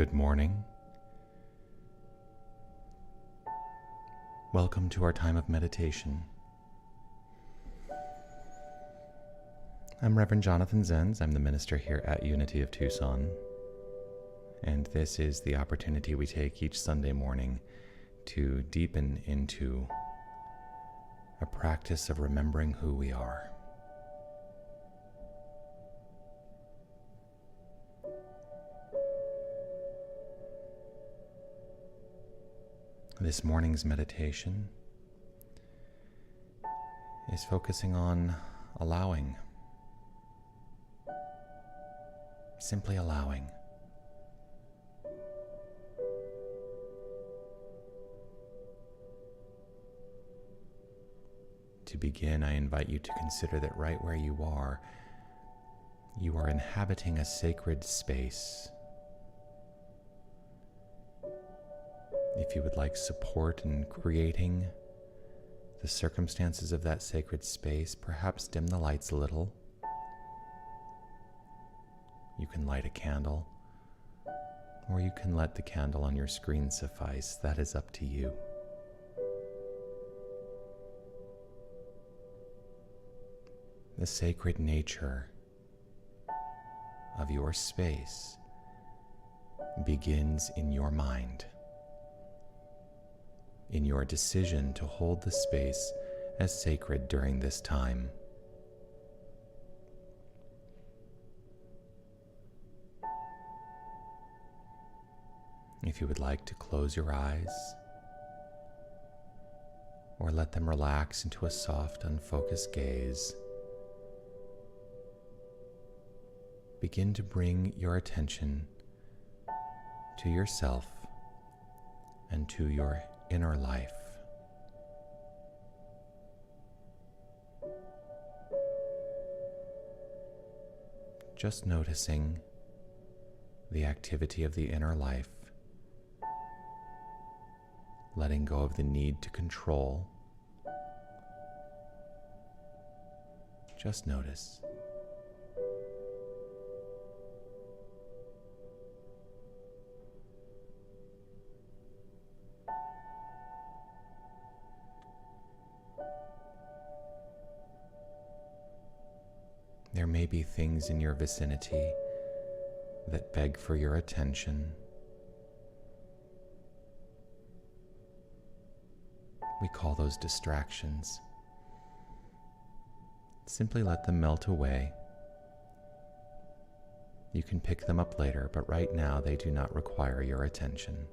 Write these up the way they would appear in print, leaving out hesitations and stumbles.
Good morning. Welcome to our time of meditation. I'm Reverend Jonathan Zenz. I'm the minister here at Unity of Tucson. And this is the opportunity we take each Sunday morning to deepen into a practice of remembering who we are. This morning's meditation is focusing on allowing, simply allowing. To begin, I invite you to consider that right where you are inhabiting a sacred space. If you would like support in creating the circumstances of that sacred space, perhaps dim the lights a little. You can light a candle, or you can let the candle on your screen suffice. That is up to you. The sacred nature of your space begins in your mind, in your decision to hold the space as sacred during this time. If you would like to close your eyes or let them relax into a soft, unfocused gaze, begin to bring your attention to yourself and to your inner life. Just noticing the activity of the inner life, letting go of the need to control. Just notice. There may be things in your vicinity that beg for your attention. We call those distractions. Simply let them melt away. You can pick them up later, but right now they do not require your attention.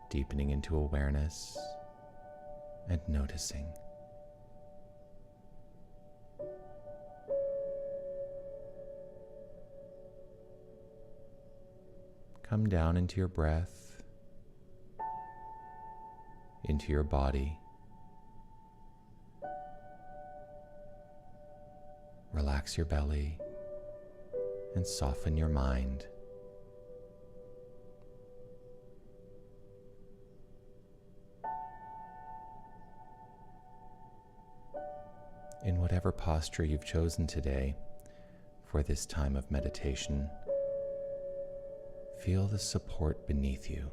Deepening into awareness and noticing. Come down into your breath, into your body. Relax your belly and soften your mind. In whatever posture you've chosen today for this time of meditation, feel the support beneath you.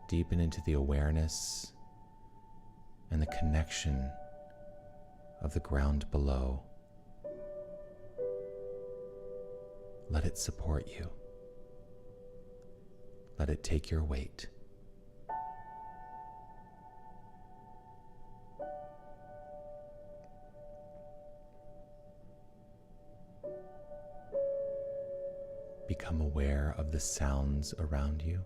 Deepen into the awareness and the connection of the ground below. Let it support you. Let it take your weight. Become aware of the sounds around you.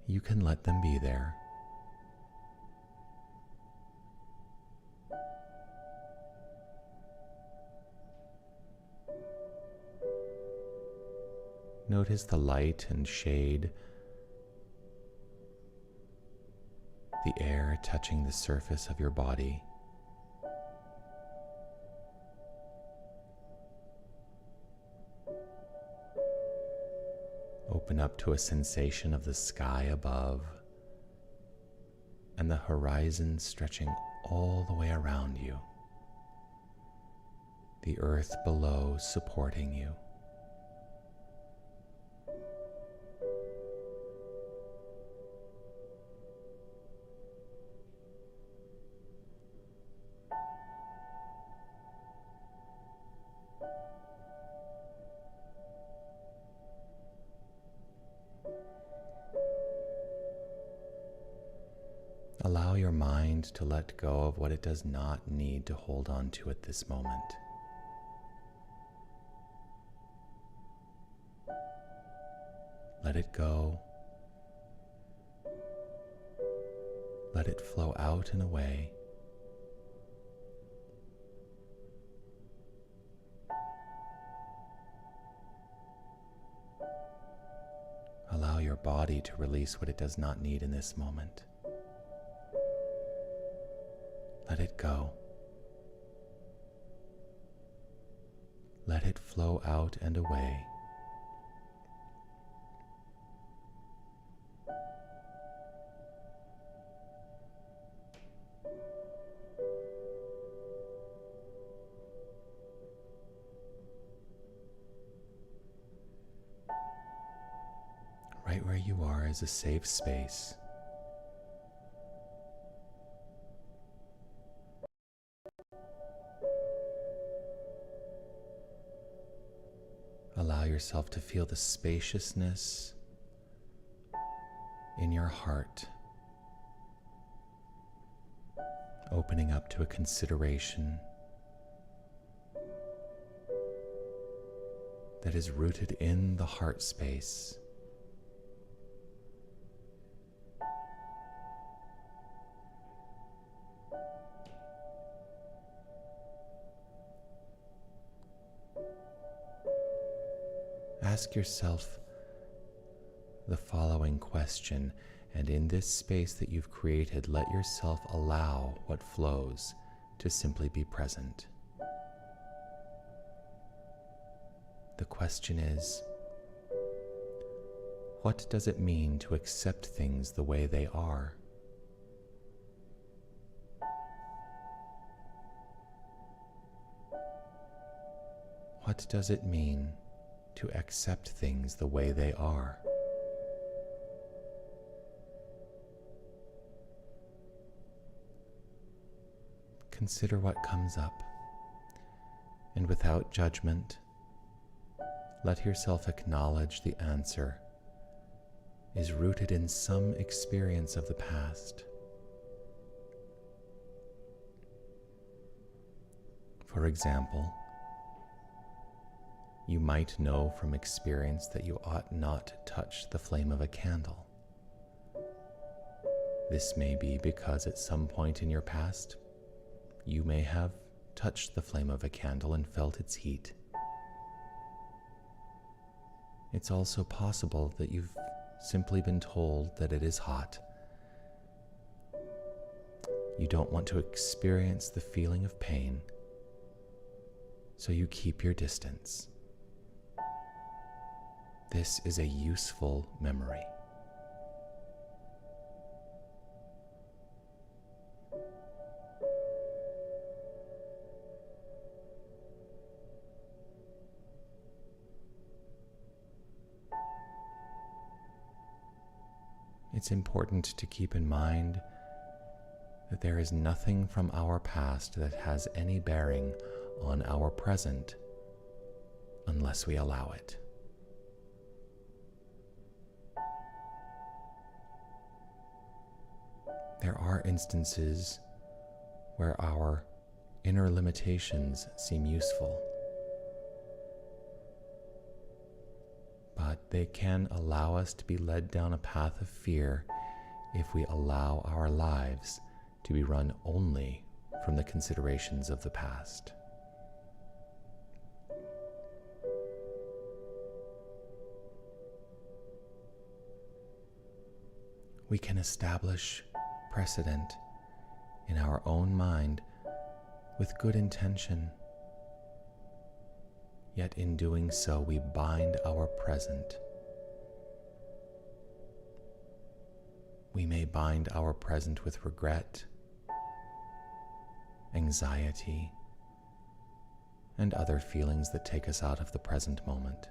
You can let them be there. Notice the light and shade, the air touching the surface of your body. Open up to a sensation of the sky above, and the horizon stretching all the way around you, the earth below supporting you. Allow your mind to let go of what it does not need to hold on to at this moment. Let it go. Let it flow out and away. Allow your body to release what it does not need in this moment. Let it go. Let it flow out and away. Right where you are is a safe space. Allow yourself to feel the spaciousness in your heart, opening up to a consideration that is rooted in the heart space. Ask yourself the following question, and in this space that you've created, let yourself allow what flows to simply be present. The question is, what does it mean to accept things the way they are? What does it mean to accept things the way they are? Consider what comes up, and without judgment, let yourself acknowledge the answer is rooted in some experience of the past. For example, you might know from experience that you ought not touch the flame of a candle. This may be because at some point in your past, you may have touched the flame of a candle and felt its heat. It's also possible that you've simply been told that it is hot. You don't want to experience the feeling of pain, so you keep your distance. This is a useful memory. It's important to keep in mind that there is nothing from our past that has any bearing on our present unless we allow it. There are instances where our inner limitations seem useful, but they can allow us to be led down a path of fear if we allow our lives to be run only from the considerations of the past. We can establish precedent in our own mind with good intention, yet in doing so we bind our present. we may bind our present with regret, anxiety, and other feelings that take us out of the present moment.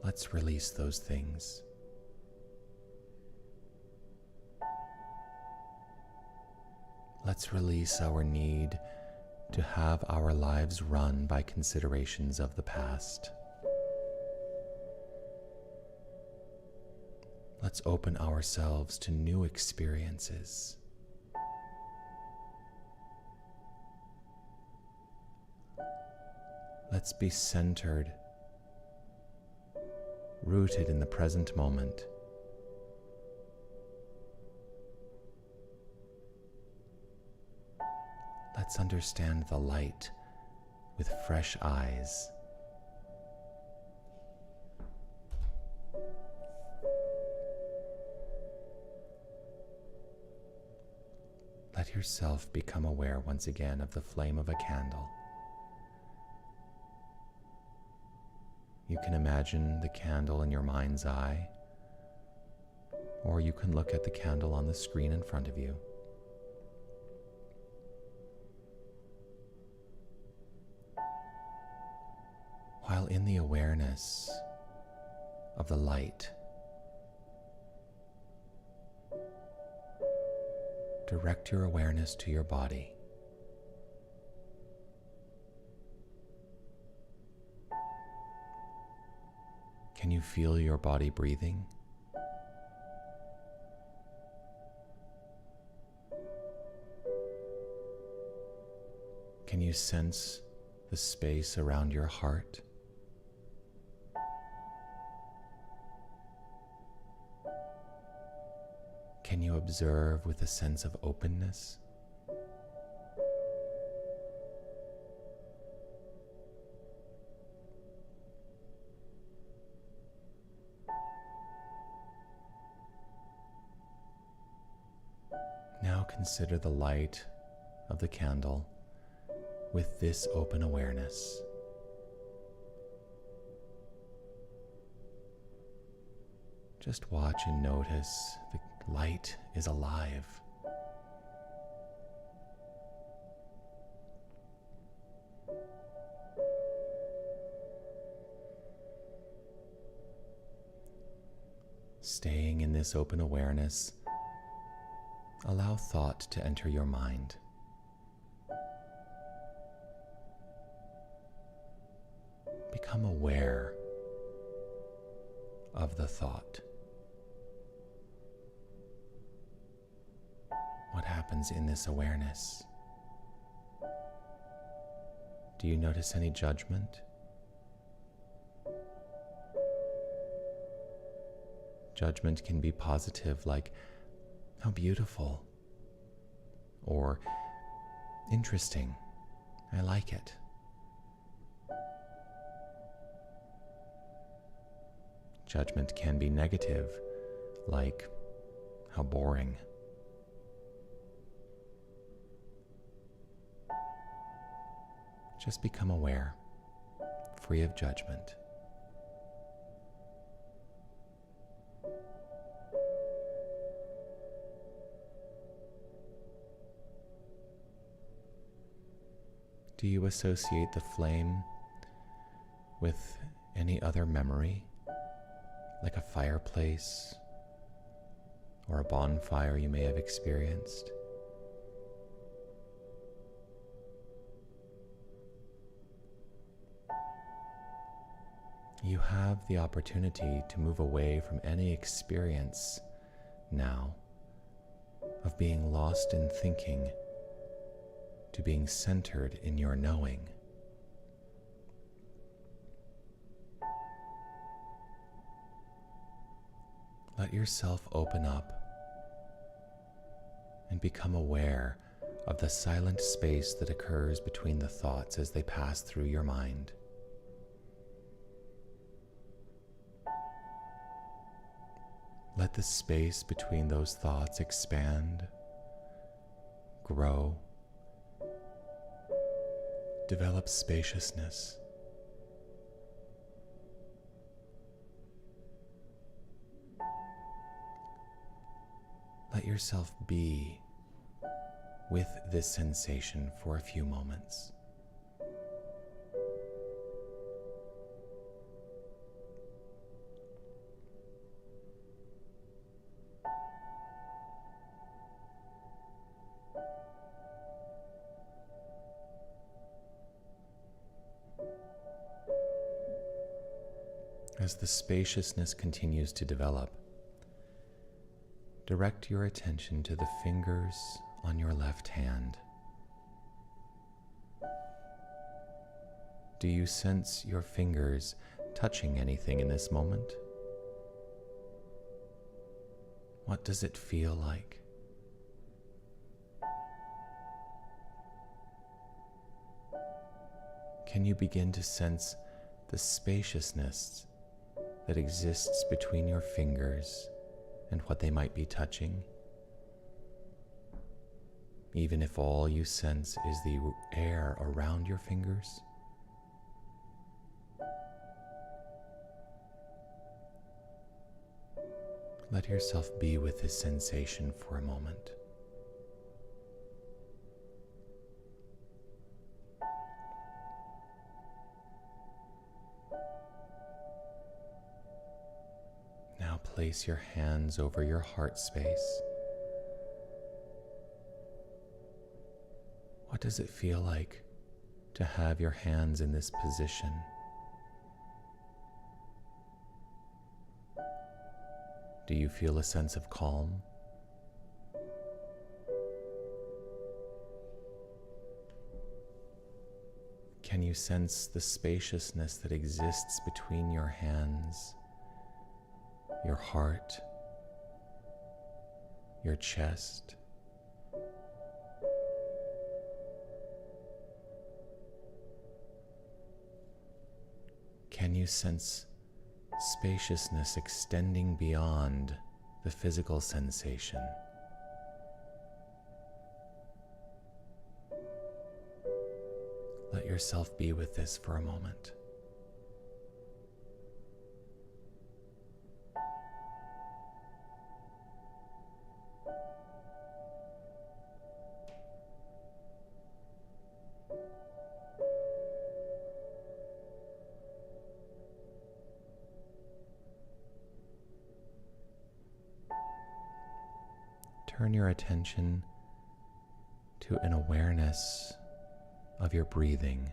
Let's release those things. Let's release our need to have our lives run by considerations of the past. Let's open ourselves to new experiences. Let's be centered, rooted in the present moment. Let's understand the light with fresh eyes. Let yourself become aware once again of the flame of a candle. You can imagine the candle in your mind's eye, or you can look at the candle on the screen in front of you. While in the awareness of the light, direct your awareness to your body. Can you feel your body breathing? Can you sense the space around your heart? Can you observe with a sense of openness? Now consider the light of the candle with this open awareness. Just watch and notice the light is alive. Staying in this open awareness, allow thought to enter your mind. Become aware of the thought. What happens in this awareness? Do you notice any judgment? Judgment can be positive, like, how beautiful, or interesting, I like it. Judgment can be negative, like, how boring. Just become aware, free of judgment. Do you associate the flame with any other memory, like a fireplace or a bonfire you may have experienced? You have the opportunity to move away from any experience now of being lost in thinking to being centered in your knowing. Let yourself open up and become aware of the silent space that occurs between the thoughts as they pass through your mind. Let the space between those thoughts expand, grow, develop spaciousness. Let yourself be with this sensation for a few moments. As the spaciousness continues to develop, direct your attention to the fingers on your left hand. Do you sense your fingers touching anything in this moment? What does it feel like? Can you begin to sense the spaciousness that exists between your fingers and what they might be touching? Even if all you sense is the air around your fingers? Let yourself be with this sensation for a moment. Now place your hands over your heart space. What does it feel like to have your hands in this position? Do you feel a sense of calm? Can you sense the spaciousness that exists between your hands, your heart, your chest? Can you sense spaciousness extending beyond the physical sensation? Let yourself be with this for a moment. Turn your attention to an awareness of your breathing.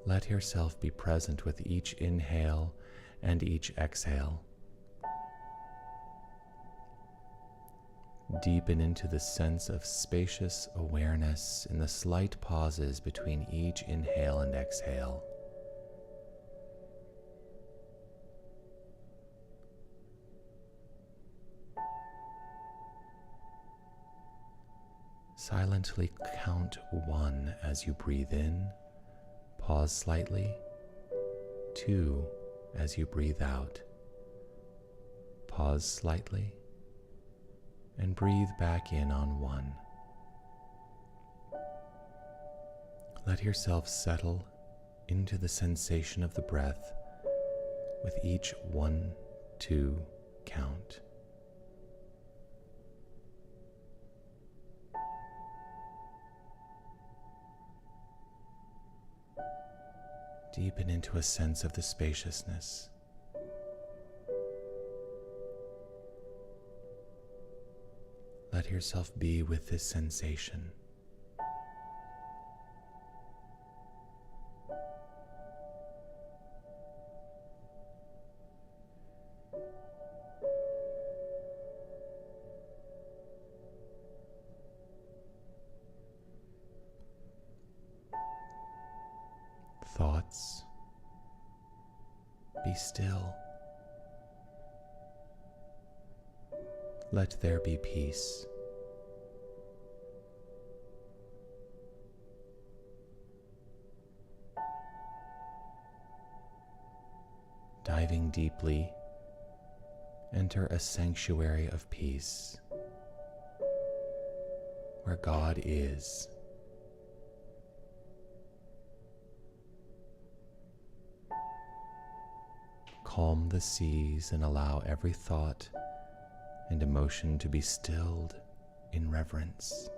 Let yourself be present with each inhale and each exhale. Deepen into the sense of spacious awareness in the slight pauses between each inhale and exhale. Silently count 1 as you breathe in, pause slightly, 2 as you breathe out, pause slightly, and breathe back in on 1. Let yourself settle into the sensation of the breath with each 1, 2 count. Deepen into a sense of the spaciousness. Let yourself be with this sensation. Thoughts, be still. Let there be peace. Diving deeply, enter a sanctuary of peace where God is. calm the seas and allow every thought and emotion to be stilled in reverence.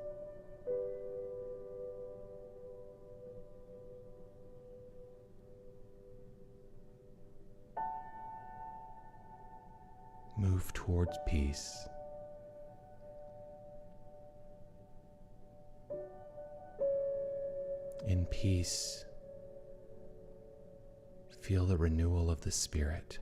Move towards peace. In peace, feel the renewal of the spirit.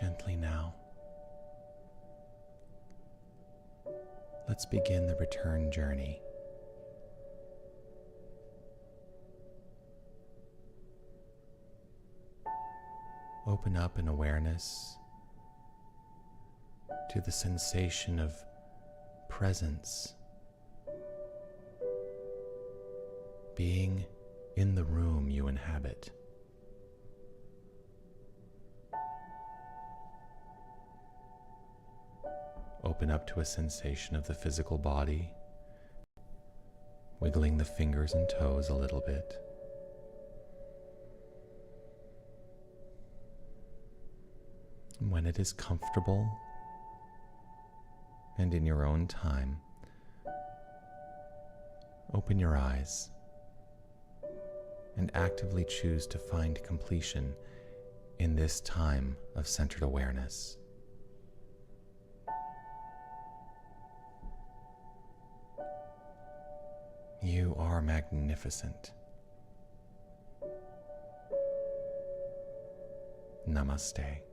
Gently now. Let's begin the return journey. Open up in awareness to the sensation of presence, being in the room you inhabit. Open up to a sensation of the physical body, wiggling the fingers and toes a little bit. And when it is comfortable and in your own time, open your eyes and actively choose to find completion in this time of centered awareness. You are magnificent. Namaste.